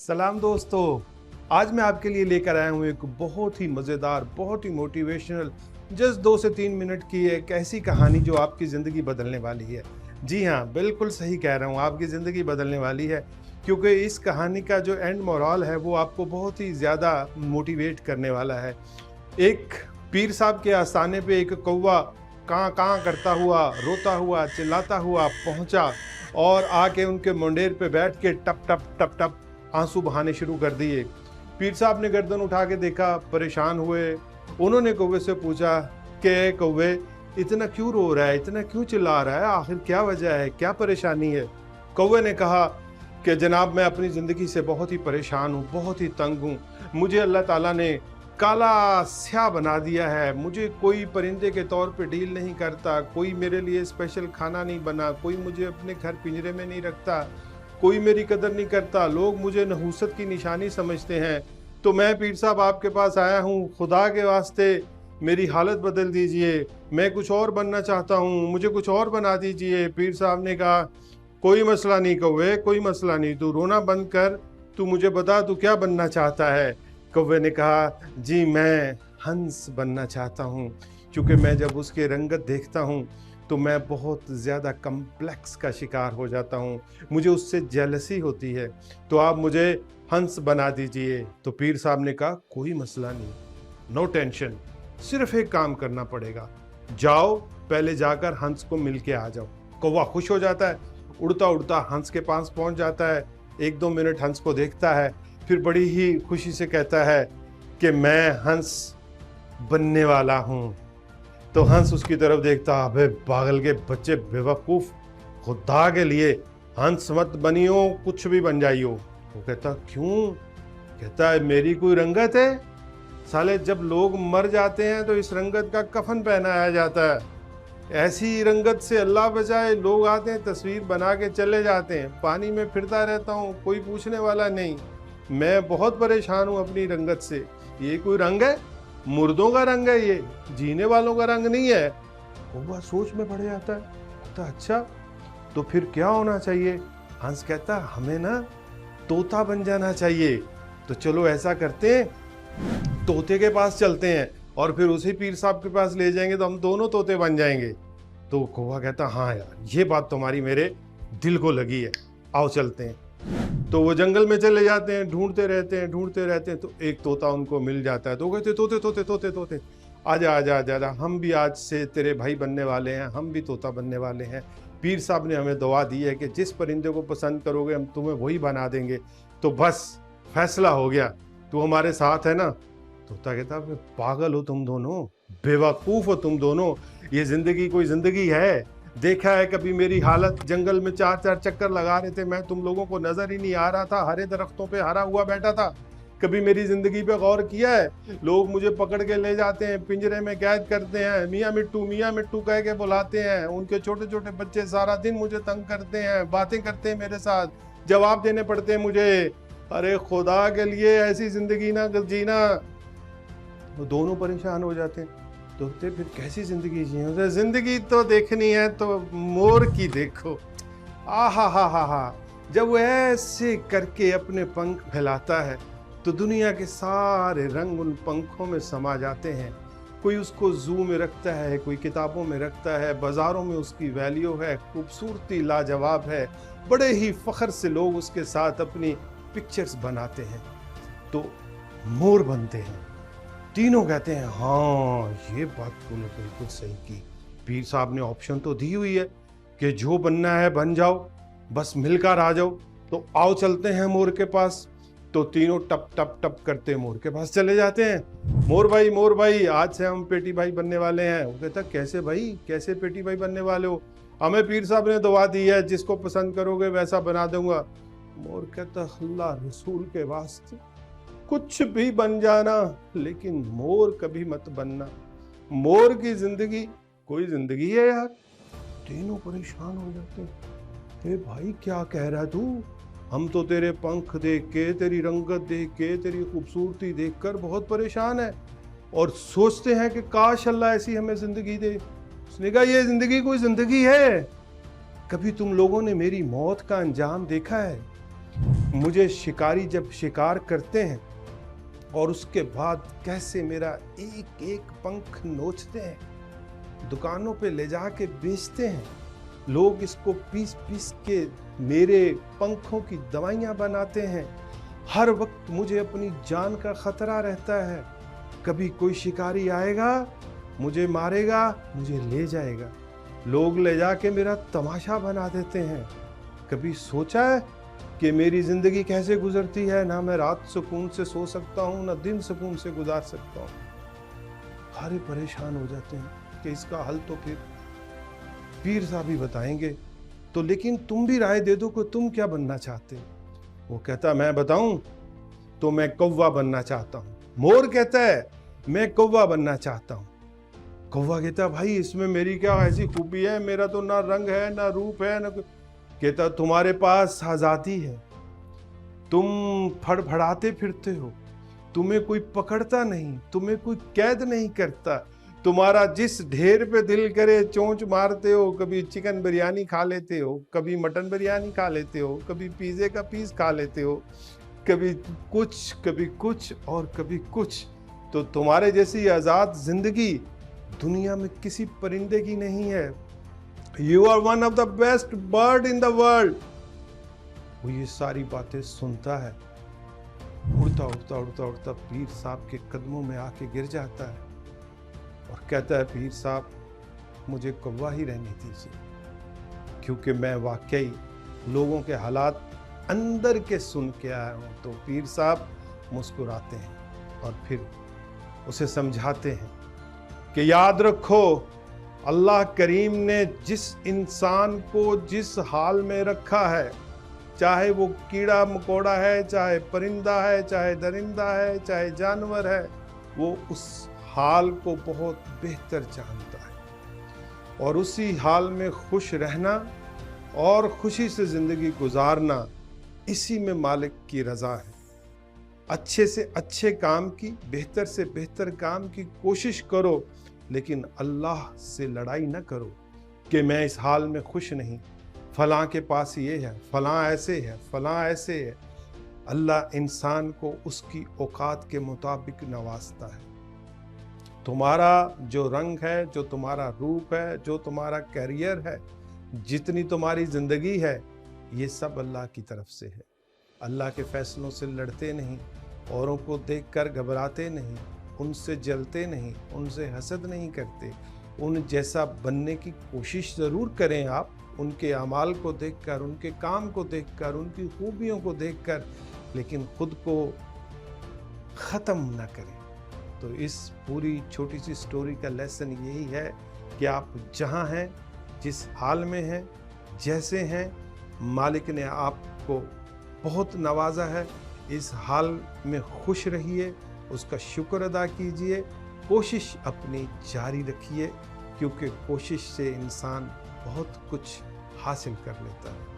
सलाम दोस्तों, आज मैं आपके लिए लेकर आया हूँ एक बहुत ही मज़ेदार, बहुत ही मोटिवेशनल, जस्ट 2 से 3 मिनट की एक ऐसी कहानी जो आपकी ज़िंदगी बदलने वाली है। जी हाँ, बिल्कुल सही कह रहा हूँ, आपकी ज़िंदगी बदलने वाली है क्योंकि इस कहानी का जो एंड मोरल है वो आपको बहुत ही ज़्यादा मोटिवेट करने वाला है। एक पीर साहब के आस्थाने पे एक कौवा काँ काँ करता हुआ, रोता हुआ, चिल्लाता हुआ पहुँचा और आके उनके मुंडेर पे बैठ के टप टप टप टप आंसू बहाने शुरू कर दिए। पीर साहब ने गर्दन उठा के देखा, परेशान हुए। उन्होंने कौवे से पूछा कि कौवे इतना क्यों रो रहा है, इतना क्यों चिल्ला रहा है, आखिर क्या वजह है, क्या परेशानी है? कौवे ने कहा कि जनाब मैं अपनी ज़िंदगी से बहुत ही परेशान हूँ, बहुत ही तंग हूँ। मुझे अल्लाह ताला ने काला स्याह बना दिया है, मुझे कोई परिंदे के तौर पे डील नहीं करता, कोई मेरे लिए स्पेशल खाना नहीं बना, कोई मुझे अपने घर पिंजरे में नहीं रखता, कोई मेरी कदर नहीं करता, लोग मुझे नहूसत की निशानी समझते हैं। तो मैं पीर साहब आपके पास आया हूँ, खुदा के वास्ते मेरी हालत बदल दीजिए, मैं कुछ और बनना चाहता हूँ, मुझे कुछ और बना दीजिए। पीर साहब ने कहा कोई मसला नहीं कौवे, कोई मसला नहीं, तू रोना बंद कर, तू मुझे बता तू क्या बनना चाहता है। कौवे ने कहा जी मैं हंस बनना चाहता हूँ, क्योंकि मैं जब उसके रंगत देखता हूँ तो मैं बहुत ज़्यादा कम्प्लेक्स का शिकार हो जाता हूँ, मुझे उससे जेलसी होती है, तो आप मुझे हंस बना दीजिए। तो पीर साहब ने कहा कोई मसला नहीं, नो टेंशन, सिर्फ एक काम करना पड़ेगा, जाओ पहले जाकर हंस को मिल के आ जाओ। कौवा खुश हो जाता है, उड़ता उड़ता हंस के पास पहुँच जाता है, 1-2 मिनट हंस को देखता है, फिर बड़ी ही खुशी से कहता है कि मैं हंस बनने वाला हूँ। तो हंस उसकी तरफ देखता, अबे पागल के बच्चे बेवकूफ़, खुदा के लिए हंस मत बनियो, कुछ भी बन जाइयो। वो कहता क्यों? कहता है मेरी कोई रंगत है? साले जब लोग मर जाते हैं तो इस रंगत का कफन पहनाया जाता है, ऐसी रंगत से अल्लाह बचाए, लोग आते हैं तस्वीर बना के चले जाते हैं, पानी में फिरता रहता हूँ, कोई पूछने वाला नहीं, मैं बहुत परेशान हूँ अपनी रंगत से। ये कोई रंग है? मुर्दों का रंग है, ये जीने वालों का रंग नहीं है। कौवा सोच में पड़ जाता है, कहता अच्छा तो फिर क्या होना चाहिए? हंस कहता हमें ना तोता बन जाना चाहिए, तो चलो ऐसा करते हैं, तोते के पास चलते हैं और फिर उसी पीर साहब के पास ले जाएंगे तो हम दोनों तोते बन जाएंगे। तो कौवा कहता हाँ यार, ये बात तुम्हारी मेरे दिल को लगी है, आओ चलते हैं। तो वो जंगल में चले जाते हैं, ढूंढते रहते हैं, तो एक तोता उनको मिल जाता है। तो कहते तोते तोते तोते तोते आजा आजा आजा आजा, हम भी आज से तेरे भाई बनने वाले हैं, हम भी तोता बनने वाले हैं। पीर साहब ने हमें दुआ दी है कि जिस परिंदे को पसंद करोगे हम तुम्हें वही बना देंगे, तो बस फैसला हो गया, तू हमारे साथ है ना? तोता कहता पागल हो तुम दोनों, बेवकूफ़ हो तुम दोनों, ये ज़िंदगी कोई ज़िंदगी है? देखा है कभी मेरी हालत? जंगल में 4-4 चक्कर लगा रहे थे, मैं तुम लोगों को नजर ही नहीं आ रहा था, हरे दरख्तों पे हरा हुआ बैठा था। कभी मेरी जिंदगी पे गौर किया है? लोग मुझे पकड़ के ले जाते हैं, पिंजरे में कैद करते हैं, मियाँ मिट्टू कह के बुलाते हैं, उनके छोटे छोटे बच्चे सारा दिन मुझे तंग करते हैं, बातें करते हैं मेरे साथ, जवाब देने पड़ते हैं मुझे। अरे खुदा के लिए ऐसी जिंदगी ना जीना। वो दोनों परेशान हो जाते हैं, तो फिर कैसी जिंदगी जिए? जिंदगी तो देखनी है तो मोर की देखो, हा, जब वो ऐसे करके अपने पंख फैलाता है तो दुनिया के सारे रंग उन पंखों में समा जाते हैं। कोई उसको जू में रखता है, कोई किताबों में रखता है, बाजारों में उसकी वैल्यू है, खूबसूरती लाजवाब है, बड़े ही फख्र से लोग उसके साथ अपनी पिक्चर्स बनाते हैं, तो मोर बनते हैं। तीनों कहते हैं हाँ ये बात तूने बिल्कुल सही की, पीर साहब ने ऑप्शन तो दी हुई है कि जो बनना है बन जाओ, बस मिलकर आ जाओ, तो आओ चलते हैं मोर के पास। तो तीनों टप टप टप करते मोर के पास चले जाते हैं। मोर भाई आज से हम पेटी भाई बनने वाले हैं। वो कहता कैसे भाई, कैसे पेटी भाई बनने वाले हो? हमें पीर साहब ने दुआ दी है, जिसको पसंद करोगे वैसा बना दूंगा। मोर कहता अल्लाह रसूल के वास्ते कुछ भी बन जाना, लेकिन मोर कभी मत बनना, मोर की जिंदगी कोई जिंदगी है यार। तीनों परेशान हो जाते हैं, ए भाई क्या कह रहा तू? हम तो तेरे पंख देख के, तेरी रंगत देख के, तेरी खूबसूरती देखकर बहुत परेशान है और सोचते हैं कि काश अल्लाह ऐसी हमें जिंदगी दे। उसने कहा ये जिंदगी कोई जिंदगी है? कभी तुम लोगों ने मेरी मौत का अंजाम देखा है? मुझे शिकारी जब शिकार करते हैं और उसके बाद कैसे मेरा एक एक पंख नोचते हैं, दुकानों पे ले जाके बेचते हैं, लोग इसको पीस पीस के मेरे पंखों की दवाइयाँ बनाते हैं। हर वक्त मुझे अपनी जान का खतरा रहता है, कभी कोई शिकारी आएगा, मुझे मारेगा, मुझे ले जाएगा। लोग ले जाके मेरा तमाशा बना देते हैं। कभी सोचा है कि मेरी ज़िंदगी कैसे गुजरती है? ना मैं रात सुकून से सो सकता हूँ, ना दिन सुकून से गुजार सकता हूँ। सारे परेशान हो जाते हैं कि इसका हल तो फिर पीर साहब ही बताएंगे। तो लेकिन तुम भी राय दे दो कि तुम क्या बनना चाहते हो? वो कहता मैं बताऊं तो मैं कौवा बनना चाहता हूँ। मोर कहता है मैं कौवा बनना चाहता हूँ। कौवा कहता भाई इसमें मेरी क्या ऐसी खूबी है, मेरा तो ना रंग है ना रूप है ना। कहता तुम्हारे पास आज़ादी है, तुम फड़फड़ाते फिरते हो, तुम्हें कोई पकड़ता नहीं, तुम्हें कोई कैद नहीं करता, तुम्हारा जिस ढेर पे दिल करे चोंच मारते हो, कभी चिकन बिरयानी खा लेते हो, कभी मटन बिरयानी खा लेते हो, कभी पिज़्ज़े का पीस खा लेते हो, कभी कुछ और कभी कुछ। तो तुम्हारे जैसी आज़ाद ज़िंदगी दुनिया में किसी परिंदे की नहीं है। You are one of the best bird in the world। वो ये सारी बातें सुनता है, उड़ता उड़ता उड़ता उड़ता पीर साहब के कदमों में आके गिर जाता है और कहता है पीर साहब मुझे कौवा ही रहने दीजिए, क्योंकि मैं वाकई लोगों के हालात अंदर के सुन के आया हूँ। तो पीर साहब मुस्कुराते हैं और फिर उसे समझाते हैं कि याद रखो अल्लाह करीम ने जिस इंसान को जिस हाल में रखा है, चाहे वो कीड़ा मकोड़ा है, चाहे परिंदा है, चाहे दरिंदा है, चाहे जानवर है, वो उस हाल को बहुत बेहतर जानता है। और उसी हाल में खुश रहना और खुशी से ज़िंदगी गुजारना, इसी में मालिक की रज़ा है। अच्छे से अच्छे काम की, बेहतर से बेहतर काम की कोशिश करो, लेकिन अल्लाह से लड़ाई न करो कि मैं इस हाल में खुश नहीं, फलां के पास ये है, फलां ऐसे है, फलां ऐसे है। अल्लाह इंसान को उसकी औकात के मुताबिक नवाजता है। तुम्हारा जो रंग है, जो तुम्हारा रूप है, जो तुम्हारा कैरियर है, जितनी तुम्हारी ज़िंदगी है, ये सब अल्लाह की तरफ से है। अल्लाह के फैसलों से लड़ते नहीं, औरों को देखकर घबराते नहीं, उनसे जलते नहीं, उनसे हसद नहीं करते, उन जैसा बनने की कोशिश ज़रूर करें आप, उनके अमाल को देखकर, उनके काम को देखकर, उनकी खूबियों को देखकर, लेकिन खुद को ख़त्म ना करें। तो इस पूरी छोटी सी स्टोरी का लेसन यही है कि आप जहाँ हैं, जिस हाल में हैं, जैसे हैं, मालिक ने आपको बहुत नवाजा है। इस हाल में खुश रहिए, उसका शुक्र अदा कीजिए, कोशिश अपनी जारी रखिए, क्योंकि कोशिश से इंसान बहुत कुछ हासिल कर लेता है।